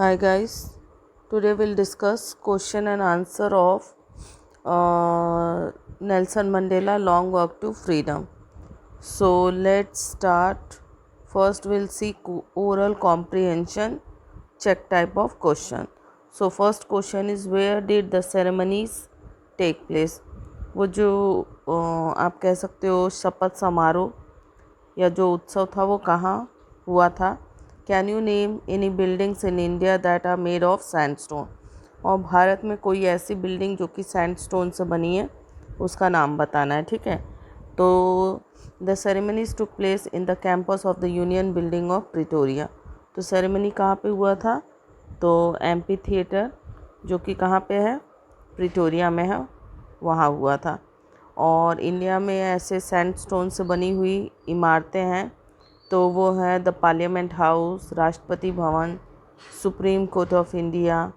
Hi guys, today we'll discuss question and answer of Nelson Mandela Long Walk to Freedom. So let's start. First we'll see oral comprehension check type of question. So first question is where did the ceremonies take place? वो जो आप कह सकते हो शपथ समारोह या जो उत्सव था वो कहाँ हुआ था. Can you name any buildings in India that are made of sandstone. और भारत में कोई ऐसी बिल्डिंग जो कि सैंडस्टोन से बनी है उसका नाम बताना है. ठीक है. तो the ceremonies took place in the campus of the union building of Pretoria. तो सेरेमनी कहाँ पे हुआ था? तो एम्पी थिएटर जो कि कहाँ पे है, प्रिटोरिया में है, वहाँ हुआ था. और इंडिया में ऐसे सैंडस्टोन से बनी हुई इमारतें हैं तो वो है the parliament house, Rashtrapati Bhavan, supreme court of India,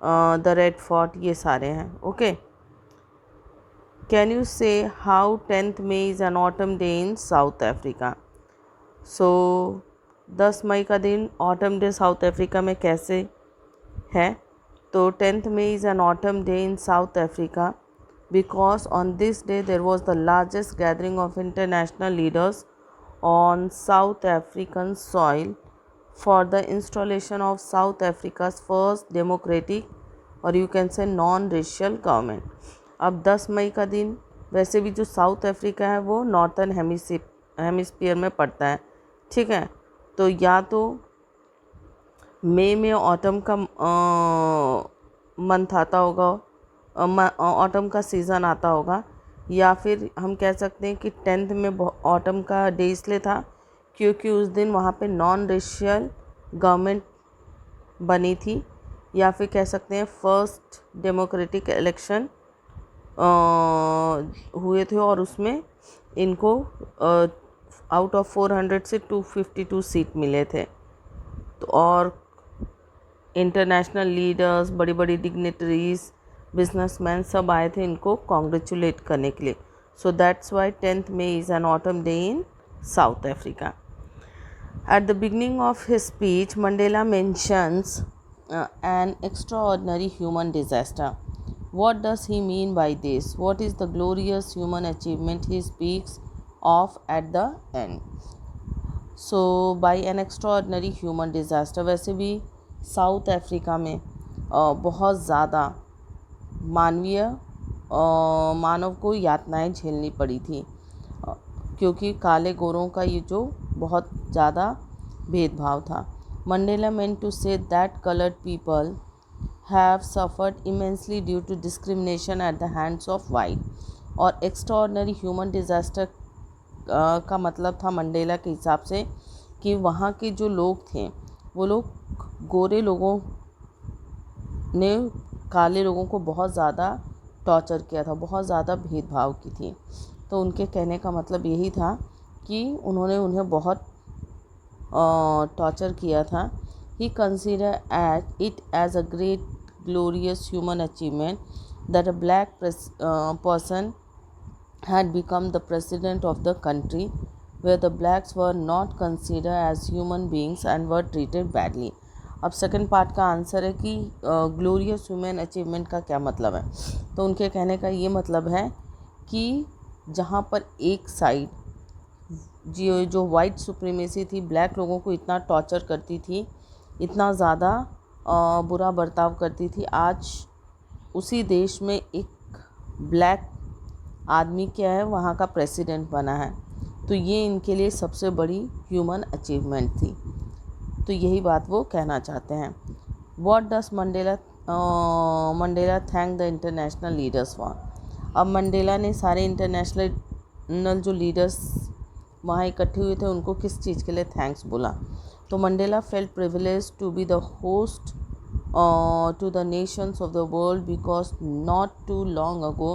the red fort, ये सारे हैं. Okay. Can you say how 10th May is an autumn day in South Africa. So 10 मई का दिन ऑटम डे साउथ अफ्रीका में कैसे है? तो 10th May is an autumn day in South Africa because on this day there was the largest gathering of international leaders on South African soil for the installation of South Africa's first democratic or you can say non-racial government. अब 10 मई का दिन वैसे भी जो south Africa है वो northern hemisphere में पड़ता है. ठीक है. तो या तो मई में ऑटम का मंथ आता होगा, ऑटम का सीज़न आता होगा, या फिर हम कह सकते हैं कि 10th में ऑटम का डे इसलिए था क्योंकि उस दिन वहाँ पे नॉन रेशियल गवर्नमेंट बनी थी, या फिर कह सकते हैं फर्स्ट डेमोक्रेटिक इलेक्शन हुए थे और उसमें इनको आउट ऑफ 400 से 252 सीट मिले थे. तो और इंटरनेशनल लीडर्स, बड़ी बड़ी डिग्नेटरीज, बिजनेसमैन सब आए थे इनको कॉन्ग्रेचुलेट करने के लिए. So that's why 10th May is an autumn day in South Africa. At the beginning of his speech, Mandela mentions an extraordinary human disaster. What does he mean by this? What is the glorious human achievement he speaks of at the end? So, by an extraordinary human disaster, वैसे भी south Africa में बहुत ज़्यादा मानव को यातनाएं झेलनी पड़ी थी क्योंकि काले गोरों का ये जो बहुत ज़्यादा भेदभाव था. Mandela meant to say that colored people have suffered immensely due to discrimination at the hands of white. और extraordinary human disaster का मतलब था मंडेला के हिसाब से कि वहाँ के जो लोग थे वो लोग गोरे लोगों ने काले लोगों को बहुत ज़्यादा टॉर्चर किया था, बहुत ज़्यादा भेदभाव की थी. तो उनके कहने का मतलब यही था कि उन्होंने उन्हें बहुत टॉर्चर किया था. He consider it as a great glorious human achievement that a black person had become the president of the country where the blacks were not considered as human beings and were treated badly. अब second part का answer है कि glorious human achievement का क्या मतलब है. तो उनके कहने का ये मतलब है कि जहाँ पर एक साइड जो वाइट सुप्रीमेसी थी, ब्लैक लोगों को इतना टॉर्चर करती थी, इतना ज़्यादा बुरा बर्ताव करती थी, आज उसी देश में एक ब्लैक आदमी क्या है वहाँ का प्रेसिडेंट बना है. तो ये इनके लिए सबसे बड़ी ह्यूमन अचीवमेंट थी. तो यही बात वो कहना चाहते हैं. What does Mandela thank the international leaders for. अब मंडेला ने सारे इंटरनेशनल जो लीडर्स वहाँ इकट्ठे हुए थे उनको किस चीज़ के लिए थैंक्स बोला. तो Mandela felt privilege to be the host to the nations of the world because not too long ago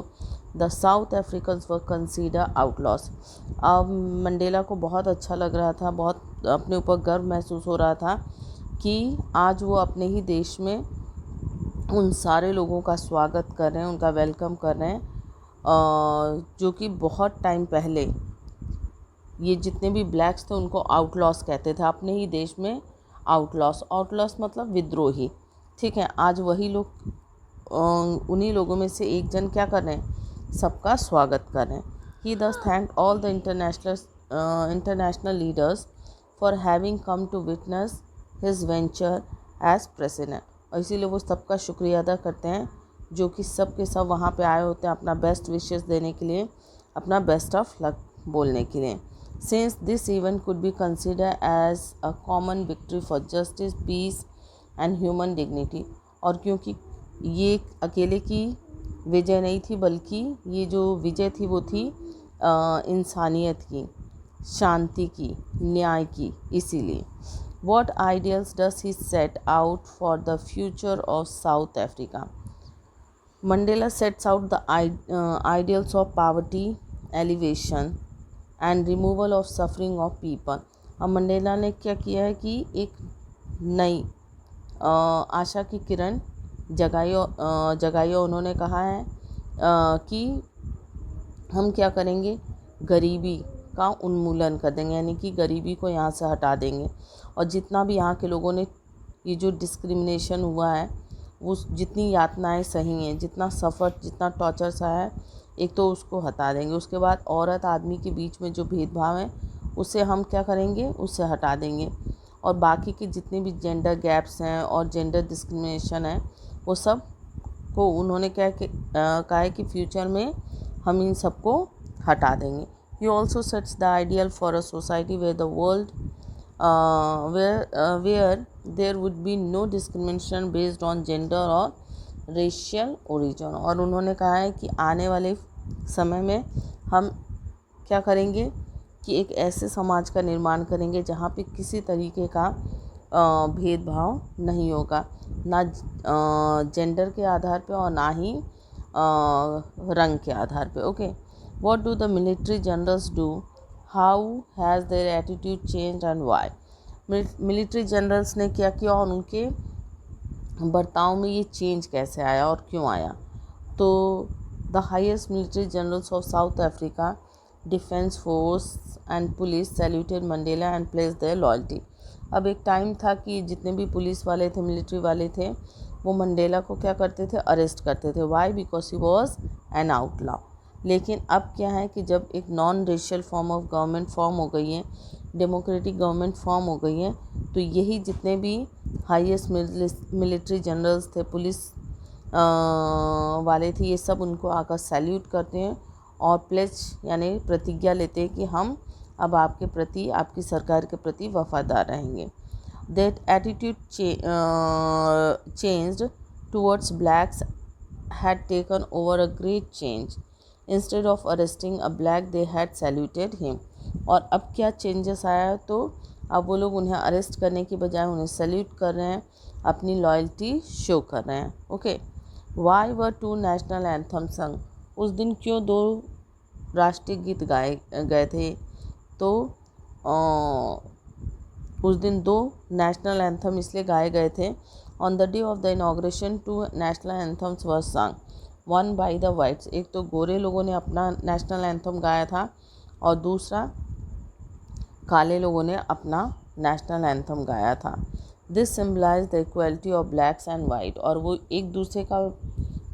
the South Africans were considered outlaws. अब मंडेला को बहुत अच्छा लग रहा था, बहुत अपने ऊपर गर्व महसूस हो रहा था कि आज वो अपने ही देश में उन सारे लोगों का स्वागत कर रहे हैं, उनका वेलकम कर रहे हैं जो कि बहुत टाइम पहले ये जितने भी ब्लैक्स थे उनको आउटलॉस कहते थे. अपने ही देश में आउटलॉस, आउटलॉस मतलब विद्रोही, ठीक है। आज वही लोग उन्हीं लोगों में से एक जन क्या कर रहे हैं, सबका स्वागत कर रहे हैं। He thus thank all the international leaders for having come to witness his venture as president, और इसीलिए वो सबका शुक्रिया अदा करते हैं जो कि सब के सब वहाँ पे आए होते हैं अपना बेस्ट विशेस देने के लिए, अपना बेस्ट ऑफ लक बोलने के लिए। Since this event could be consider as a common victory for justice, peace and human dignity, और क्योंकि ये अकेले की विजय नहीं थी, बल्कि ये जो विजय थी वो थी इंसानियत की, शांति की, न्याय की, इसीलिए। What ideals does he set out for the future of South Africa? Mandela sets out the ideals of poverty, elevation and removal of suffering of people. अब मंडेला ने क्या किया है कि एक नई आशा की किरण जगाई। उन्होंने कहा है कि हम क्या करेंगे, गरीबी का उन्मूलन कर देंगे, यानी कि गरीबी को यहाँ से हटा देंगे, और जितना भी यहाँ के लोगों ने ये जो डिस्क्रिमिनेशन हुआ है, वो जितनी यातनाएं सही हैं, जितना सफ़र, जितना टॉर्चर सहा है, एक तो उसको हटा देंगे। उसके बाद औरत आदमी के बीच में जो भेदभाव है उसे हम क्या करेंगे, उससे हटा देंगे, और बाकी के जितने भी जेंडर गैप्स हैं और जेंडर डिस्क्रिमिनेशन है वो सब को उन्होंने कहा है कि फ्यूचर में हम इन सबको हटा देंगे। He also sets the ideal for a society where the world where there would be no discrimination based on gender or racial origin, और उन्होंने कहा है कि आने वाले समय में हम क्या करेंगे कि एक ऐसे समाज का निर्माण करेंगे जहाँ पे किसी तरीके का भेदभाव नहीं होगा, ना जेंडर के आधार पे और ना ही रंग के आधार पे। Okay, what do the military generals do? How has their attitude changed and why? Military generals ने क्या किया और उनके बर्ताव में ये चेंज कैसे आया और क्यों आया? तो the highest military generals of south Africa, defence force and police saluted Mandela and place their loyalty. अब एक टाइम था कि जितने भी पुलिस वाले थे, मिलिट्री वाले थे, वो मंडेला को क्या करते थे, अरेस्ट करते थे। Why? Because he was an outlaw. लेकिन अब क्या है कि जब एक non racial form of government form हो गई है, डेमोक्रेटिक गवर्नमेंट फॉर्म हो गई है, तो यही जितने भी हाईएस्ट मिलिट्री जनरल्स थे, पुलिस वाले थे, ये सब उनको आकर सैल्यूट करते हैं और प्लेज यानी प्रतिज्ञा लेते हैं कि हम अब आपके प्रति, आपकी सरकार के प्रति वफादार रहेंगे। That attitude changed towards blacks had taken over a great change. Instead of arresting a black, they had saluted him. और अब क्या चेंजेस आया है, तो अब वो लोग उन्हें अरेस्ट करने की बजाय उन्हें सैल्यूट कर रहे हैं, अपनी लॉयल्टी शो कर रहे हैं। Okay, why were two national anthem sung? उस दिन क्यों दो राष्ट्रीय गीत गाए गए थे? तो उस दिन दो नेशनल एंथम इसलिए गाए गए थे। On the day of the inauguration two national anthems were song, one by the whites. एक तो गोरे लोगों ने अपना नेशनल एंथम गाया था और दूसरा काले लोगों ने अपना नेशनल एंथम गाया था। This symbolise the equality of blacks and white, और वो एक दूसरे का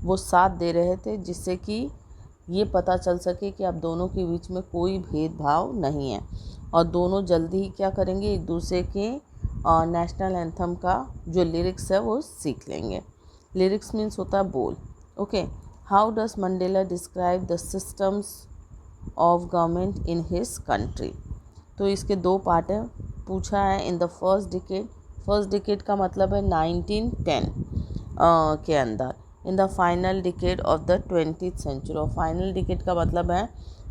वो साथ दे रहे थे जिससे कि ये पता चल सके कि अब दोनों के बीच में कोई भेदभाव नहीं है, और दोनों जल्दी ही क्या करेंगे, एक दूसरे के नेशनल एंथम का जो लिरिक्स है वो सीख लेंगे। लिरिक्स मीन्स होता है बोल। Okay, how does Mandela describe the systems of government in his country? तो इसके दो पार्ट है, पूछा है in the first decade. First decade का मतलब है 1910 के अंदर, in the final decade of the 20th century, और फाइनल डिकेड का मतलब है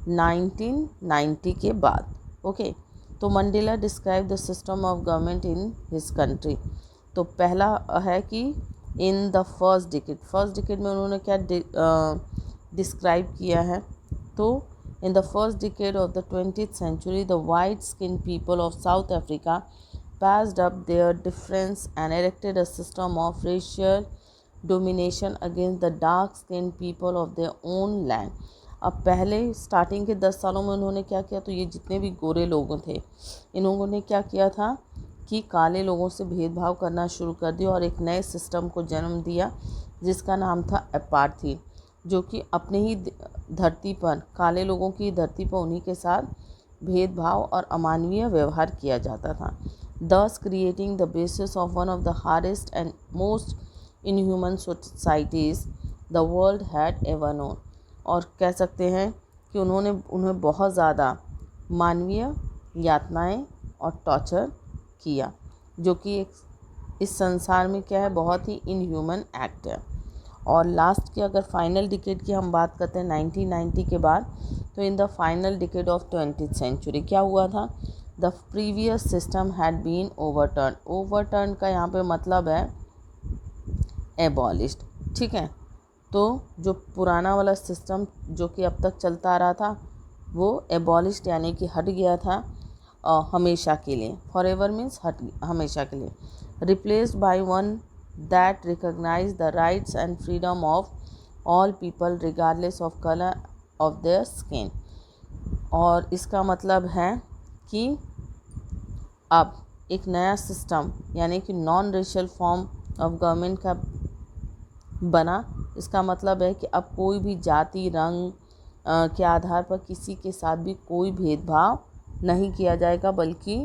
1990 के बाद। ओके, तो Mandela describe the system of government in his country. तो पहला है कि in the first decade, first decade में उन्होंने क्या डिस्क्राइब किया है, तो in the first decade of the 20th century, the white-skinned people of South Africa passed up their difference and erected a system of racial domination against the dark-skinned people of their own land. अब पहले starting के 10 सालों में उन्होंने क्या किया, तो ये जितने भी गोरे लोग थे, इन लोगों ने क्या किया था कि काले लोगों से भेदभाव करना शुरू कर दिया और एक नए सिस्टम को जन्म दिया जिसका नाम था अपार्थाइड, जो कि अपने ही धरती पर, काले लोगों की धरती पर उन्हीं के साथ भेदभाव और अमानवीय व्यवहार किया जाता था, thus creating the basis of one of the hardest and most inhuman societies the world had ever known। और कह सकते हैं कि उन्हें बहुत ज़्यादा मानवीय यातनाएं और टॉर्चर किया, जो कि इस संसार में क्या है, बहुत ही इनह्यूमन एक्ट है। और लास्ट की अगर फाइनल डिकेड की हम बात करते हैं 1990 के बाद, तो in the final decade of 20th century क्या हुआ था, the previous system had been overturn. Overturn का यहाँ पे मतलब है एबॉलिश्ड, ठीक है। तो जो पुराना वाला सिस्टम जो कि अब तक चलता आ रहा था वो एबॉलिश्ड यानी कि हट गया था हमेशा के लिए। फॉर एवर मीन्स हमेशा के लिए। Replaced by one that recognise the rights and freedom of all people regardless of colour of their skin. और इसका मतलब है कि अब एक नया सिस्टम यानी कि non racial form of government का बना। इसका मतलब है कि अब कोई भी जाति रंग के आधार पर किसी के साथ भी कोई भेदभाव नहीं किया जाएगा, बल्कि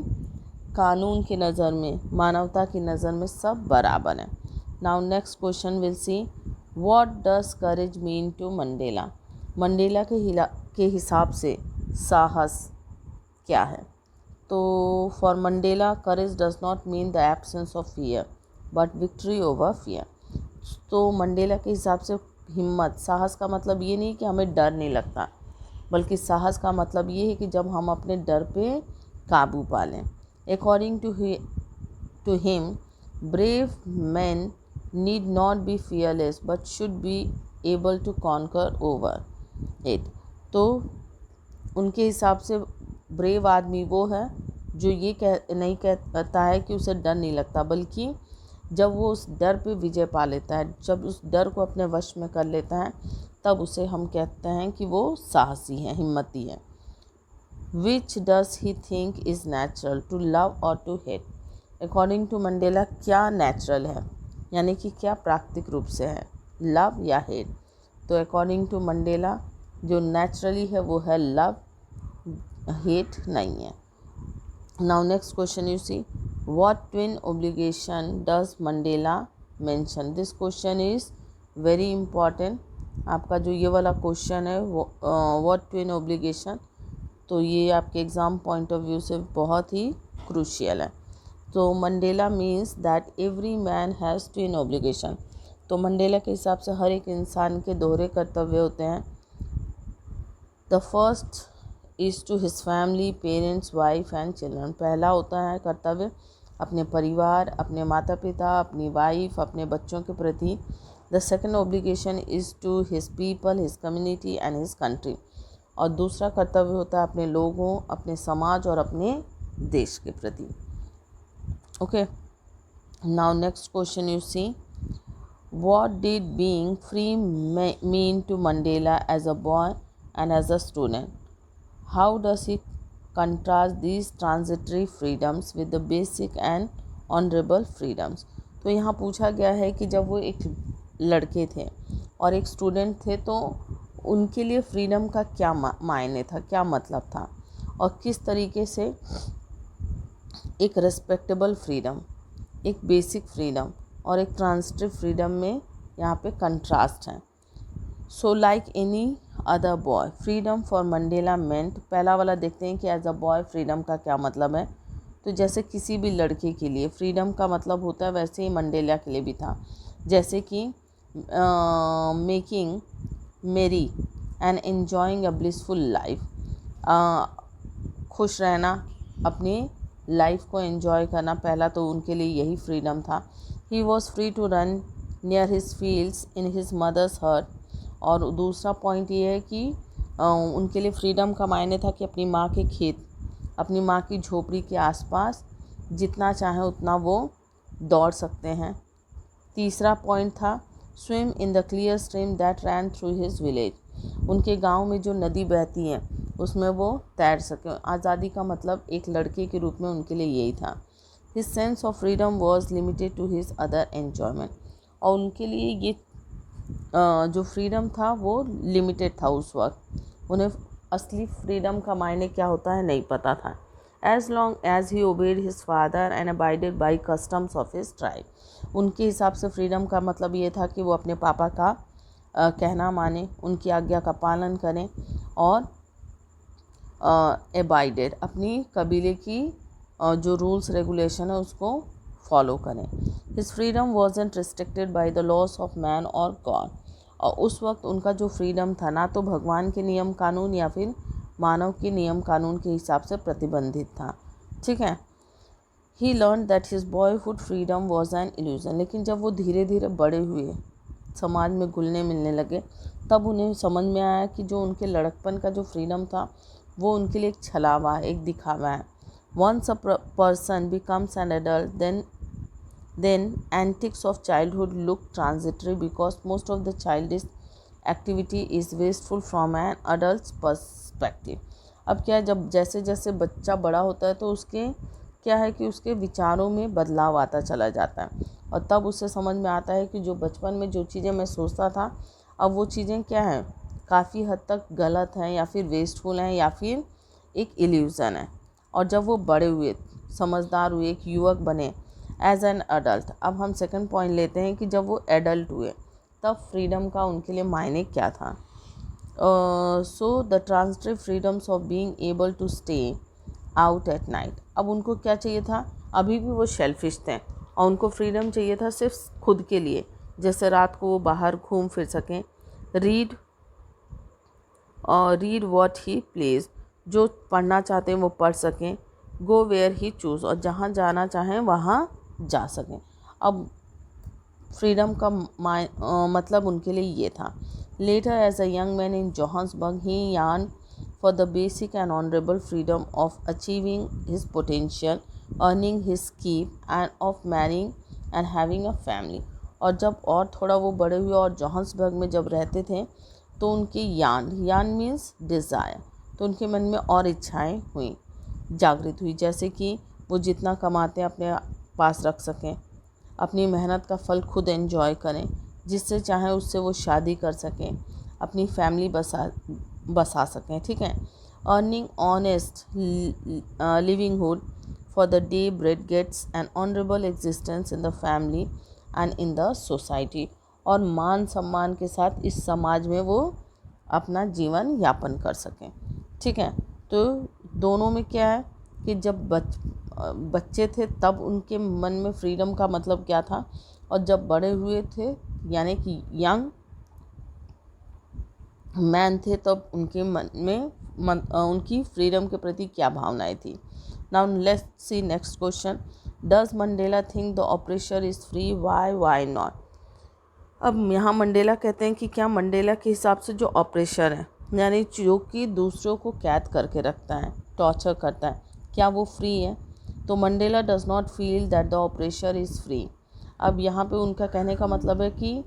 कानून की नज़र में, मानवता की नज़र में सब बराबर हैं। Now next question will see, what does courage mean to Mandela. Mandela के हिसाब से साहस क्या है। तो for Mandela courage does not mean the absence of fear but victory over fear. तो मंडेला के हिसाब से हिम्मत, साहस का मतलब ये नहीं कि हमें डर नहीं लगता, बल्कि साहस का मतलब ये है कि जब हम अपने डर पे काबू पा लें। According to him brave man need not be fearless but should be able to conquer over it. तो उनके हिसाब से ब्रेव आदमी वो है जो ये नहीं कहता है कि उसे डर नहीं लगता, बल्कि जब वो उस डर पे विजय पा लेता है, जब उस डर को अपने वश में कर लेता है, तब उसे हम कहते हैं कि वो साहसी है, हिम्मती है। Which does he think is natural to love or to hate. According to Mandela क्या नेचुरल है, यानी कि क्या प्राकृतिक रूप से है, लव या हेट। तो अकॉर्डिंग टू मंडेला जो नेचुरली है वो है लव, हेट नहीं है। Now next question you see, what twin obligation does Mandela mention? This question is very important। आपका जो ये वाला क्वेश्चन है वो what twin obligation, तो ये आपके एग्ज़ाम पॉइंट ऑफ व्यू से बहुत ही क्रूशियल है। तो Mandela means that every man has twin obligation. तो मंडेला के हिसाब से हर एक इंसान के दोहरे कर्तव्य होते हैं। The first is to his family, parents, wife and children. पहला होता है कर्तव्य अपने परिवार, अपने माता पिता, अपनी वाइफ, अपने बच्चों के प्रति। The second obligation is to his people, his community and his country. और दूसरा कर्तव्य होता है अपने लोगों, अपने समाज और अपने देश के प्रति। Okay, now next question you see, what did being free mean to Mandela as a boy and as a student. How does he contrast these transitory freedoms with the basic and honorable freedoms। तो यहाँ पूछा गया है कि जब वो एक लड़के थे और एक स्टूडेंट थे तो उनके लिए फ्रीडम का क्या मायने था, क्या मतलब था, और किस तरीके से एक रेस्पेक्टेबल फ्रीडम, एक बेसिक फ्रीडम और एक ट्रांजिटिव फ्रीडम में यहाँ पे कंट्रास्ट है। So like any other boy freedom for Mandela meant. पहला वाला देखते हैं कि एज अ बॉय फ्रीडम का क्या मतलब है। तो जैसे किसी भी लड़के के लिए फ्रीडम का मतलब होता है, वैसे ही मंडेला के लिए भी था। जैसे कि मेकिंग मेरी and enjoying a blissful life, खुश रहना, अपनी लाइफ को एंजॉय करना, पहला तो उनके लिए यही फ्रीडम था। He was free to run near his fields in his mother's hut. और दूसरा पॉइंट ये है कि उनके लिए फ्रीडम का मायने था कि अपनी माँ के खेत, अपनी माँ की झोपड़ी के आसपास जितना चाहे उतना वो दौड़ सकते हैं। तीसरा पॉइंट था swim in the clear stream that ran through his village. उनके गांव में जो नदी बहती है उसमें वो तैर सकें। आज़ादी का मतलब एक लड़के के रूप में उनके लिए यही था। His sense of freedom was limited to his other enjoyment. और उनके लिए ये जो फ्रीडम था वो लिमिटेड था उस वक्त। उन्हें असली फ्रीडम का मायने क्या होता है नहीं पता था। As long as he obeyed his father and abided by customs of his tribe. उनके हिसाब से फ्रीडम का मतलब ये था कि वो अपने पापा का कहना माने, उनकी आज्ञा का पालन करें और अबाइडेड अपनी कबीले की जो रूल्स रेगुलेशन है उसको फॉलो करें। His freedom wasn't restricted by the loss of man और गॉड। और उस वक्त उनका जो फ्रीडम था ना तो भगवान के नियम कानून या फिर मानव के नियम कानून के हिसाब से प्रतिबंधित था। ठीक है। He learn that his boyhood freedom was an illusion. लेकिन जब वो धीरे धीरे बड़े हुए, समाज में घुलने मिलने लगे, तब उन्हें समझ में आया कि जो उनके लड़कपन का जो फ्रीडम था वो उनके लिए एक छलावा है, एक दिखावा है। Once a person becomes an adult then antics of childhood look transitory because most of the childish activity is wasteful from an adult's perspective. अब क्या है, जब जैसे जैसे बच्चा बड़ा होता है तो उसके क्या है कि उसके विचारों में बदलाव आता चला जाता है और तब उसे समझ में आता है कि जो बचपन में जो चीज़ें मैं सोचता था अब वो चीज़ें क्या हैं, काफ़ी हद तक गलत हैं या फिर वेस्टफुल हैं या फिर एक इल्यूज़न है। और जब वो बड़े हुए, समझदार हुए, एक युवक बने एज एन अडल्ट। अब हम सेकंड पॉइंट लेते हैं कि जब वो एडल्ट हुए तब फ्रीडम का उनके लिए मायने क्या था। So the transitive freedoms of being able to stay out at night. अब उनको क्या चाहिए था, अभी भी वो शेल्फिश थे और उनको फ्रीडम चाहिए था सिर्फ खुद के लिए, जैसे रात को वो बाहर घूम फिर सकें, रीड व्हाट ही प्लेज, जो पढ़ना चाहते हैं वो पढ़ सकें, गो वेयर ही चूज़, और जहाँ जाना चाहें वहाँ जा सकें। अब फ्रीडम का मतलब उनके लिए ये था। Later as a young man in Johannesburg he yearn for the basic and honourable freedom of achieving his potential, earning his keep and of marrying and having a family. और जब और थोड़ा वो बड़े हुए और जोहान्सबर्ग में जब रहते थे तो उनके यान मीन्स डिज़ायर, तो उनके मन में और इच्छाएं हुई, जागृत हुई, जैसे कि वो जितना कमाते हैं अपने पास रख सकें, अपनी मेहनत का फल खुद एंजॉय करें, जिससे चाहें उससे वो शादी कर सकें, अपनी फैमिली बसा सकें। ठीक है। Earning honest livinghood for the day bread gets an honourable existence in the family and in the society. और मान सम्मान के साथ इस समाज में वो अपना जीवन यापन कर सकें। ठीक है। तो दोनों में क्या है कि जब बच्चे थे तब उनके मन में फ्रीडम का मतलब क्या था, और जब बड़े हुए थे यानी कि यंग मैन थे तब उनके मन में उनकी फ्रीडम के प्रति क्या भावनाएं थी। Now let's see next question. Does Mandela think the oppressor is free, why not. अब यहाँ मंडेला कहते हैं कि क्या मंडेला के हिसाब से जो ऑपरेशर है यानी जो कि दूसरों को कैद करके रखता है, टॉर्चर करता है, क्या वो फ्री है। तो Mandela does not feel that the oppressor is free. अब यहाँ पे उनका कहने का मतलब है कि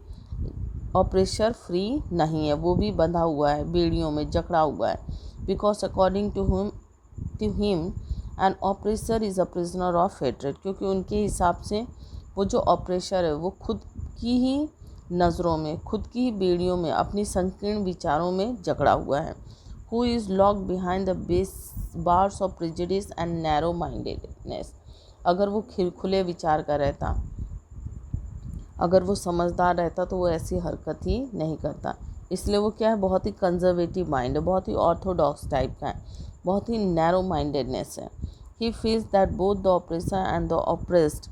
ऑपरेशर फ्री नहीं है, वो भी बंधा हुआ है, बेड़ियों में जकड़ा हुआ है। Because according to him an oppressor is a prisoner of hatred, क्योंकि उनके हिसाब से वो जो ऑपरेशर है वो खुद की ही नज़रों में, खुद की ही बेड़ियों में, अपनी संकीर्ण विचारों में जकड़ा हुआ है। Who is locked behind the bars of prejudice and narrow mindedness. अगर वो खुले विचार का रहता, अगर वो समझदार रहता तो वो ऐसी हरकत ही नहीं करता। इसलिए वो क्या है, बहुत ही कंजर्वेटिव माइंड है, बहुत ही ऑर्थोडॉक्स टाइप का है, बहुत ही नैरो माइंडेडनेस है। He feels that both the oppressor and the oppressed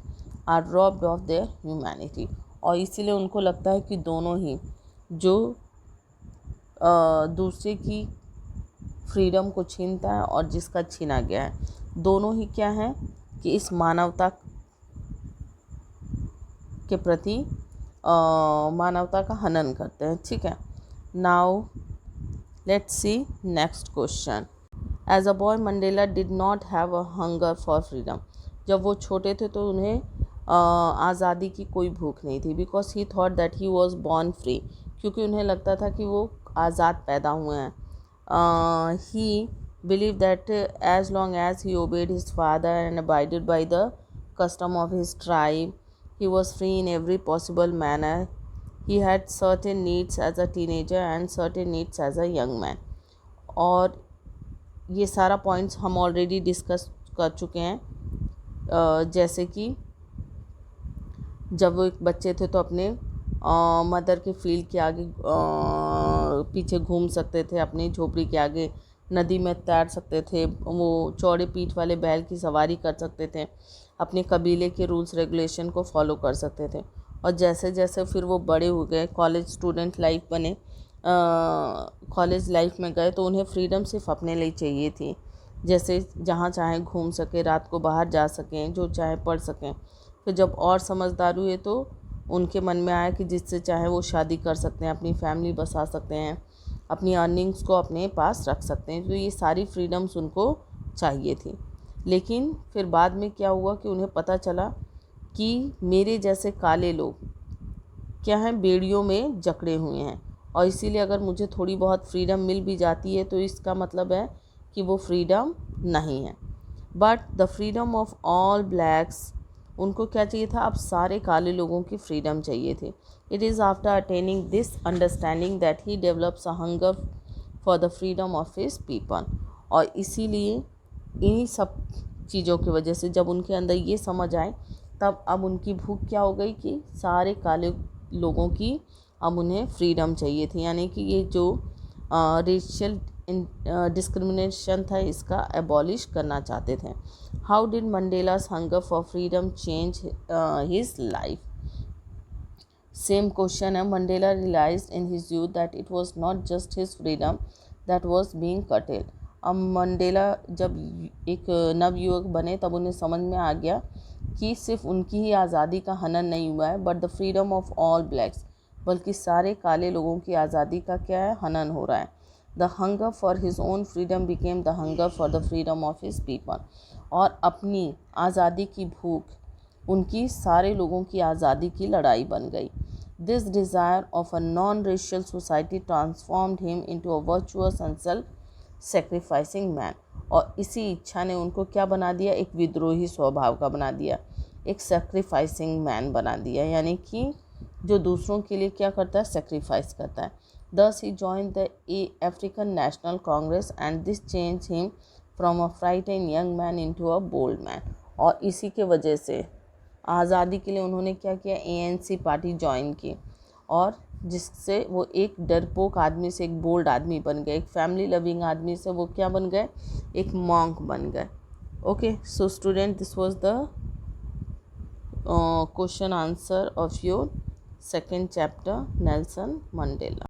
are robbed of their humanity. और इसीलिए उनको लगता है कि दोनों ही जो दूसरे की फ्रीडम को छीनता है और जिसका छीना गया है, दोनों ही क्या है कि इस मानवता के प्रति मानवता का हनन करते हैं। ठीक है। Now let's see next question. As a boy Mandela did not have a hunger for freedom. जब वो छोटे थे तो उन्हें आज़ादी की कोई भूख नहीं थी। Because he thought that he was born free, क्योंकि उन्हें लगता था कि वो आज़ाद पैदा हुए हैं। He believe that as long as he obeyed his father and abided by the custom of his tribe. He was free in every possible manner. He had certain needs as a teenager and certain needs as a young man. और ये सारा points हम already discuss कर चुके हैं. जैसे कि जब वो एक बच्चे थे तो अपने मदर के फील्ड के आगे पीछे घूम सकते थे, अपनी झोपड़ी के आगे नदी में तैर सकते थे, वो चौड़े पीठ वाले बैल की सवारी कर सकते थे, अपने कबीले के रूल्स रेगुलेशन को फॉलो कर सकते थे. और जैसे जैसे फिर वो बड़े हो गए, कॉलेज स्टूडेंट लाइफ बने, कॉलेज लाइफ में गए, तो उन्हें फ्रीडम सिर्फ अपने लिए चाहिए थी. जैसे जहाँ चाहें घूम सके, रात को बाहर जा सकें, जो चाहे पढ़ सकें. फिर जब और समझदार हुए तो उनके मन में आया कि जिससे चाहे वो शादी कर सकते हैं, अपनी फैमिली बसा सकते हैं, अपनी अर्निंग्स को अपने पास रख सकते हैं. तो ये सारी फ्रीडम्स उनको चाहिए थी. लेकिन फिर बाद में क्या हुआ कि उन्हें पता चला कि मेरे जैसे काले लोग क्या हैं, बेड़ियों में जकड़े हुए हैं, और इसीलिए अगर मुझे थोड़ी बहुत फ्रीडम मिल भी जाती है तो इसका मतलब है कि वो फ्रीडम नहीं है. But the freedom of all blacks, उनको क्या चाहिए था, अब सारे काले लोगों की फ्रीडम चाहिए थी. It is after attaining this understanding that he develops a hunger for the freedom of his people. और इसीलिए इन्हीं सब चीज़ों की वजह से जब उनके अंदर ये समझ आए, तब अब उनकी भूख क्या हो गई कि सारे काले लोगों की अब उन्हें फ्रीडम चाहिए थी. यानी कि ये जो रेशियल डिस्क्रिमिनेशन था, इसका एबॉलिश करना चाहते थे. How did Mandela's hunger for freedom change his life? Same question है. Mandela realised in his youth that it was not just his freedom that was being cutted. अब मंडेला जब एक नवयुवक बने तब उन्हें समझ में आ गया कि सिर्फ उनकी ही आज़ादी का हनन नहीं हुआ है, but the freedom of all blacks, बल्कि सारे काले लोगों की आज़ादी का क्या है, हनन हो रहा है. The hunger for his own freedom became the hunger for the freedom of his people. और अपनी आज़ादी की भूख उनकी सारे लोगों की आज़ादी की लड़ाई बन गई. This desire of a non racial society transformed him into a virtuous and self sacrificing man. और इसी इच्छा ने उनको क्या बना दिया, एक विद्रोही स्वभाव का बना दिया, एक सेक्रीफाइसिंग मैन बना दिया. यानी कि जो दूसरों के लिए क्या करता है, सेक्रीफाइस करता है. Thus he joined the African National Congress and this changed him from a frightened young man into a bold man. और इसी के वजह से आज़ादी के लिए उन्होंने क्या किया, ANC पार्टी ज्वाइन की, और जिससे वो एक डरपोक आदमी से एक बोल्ड आदमी बन गए, एक फैमिली लविंग आदमी से वो क्या बन गए, एक मॉन्क बन गए. Okay, so student, this was the question answer of your second chapter, Nelson Mandela.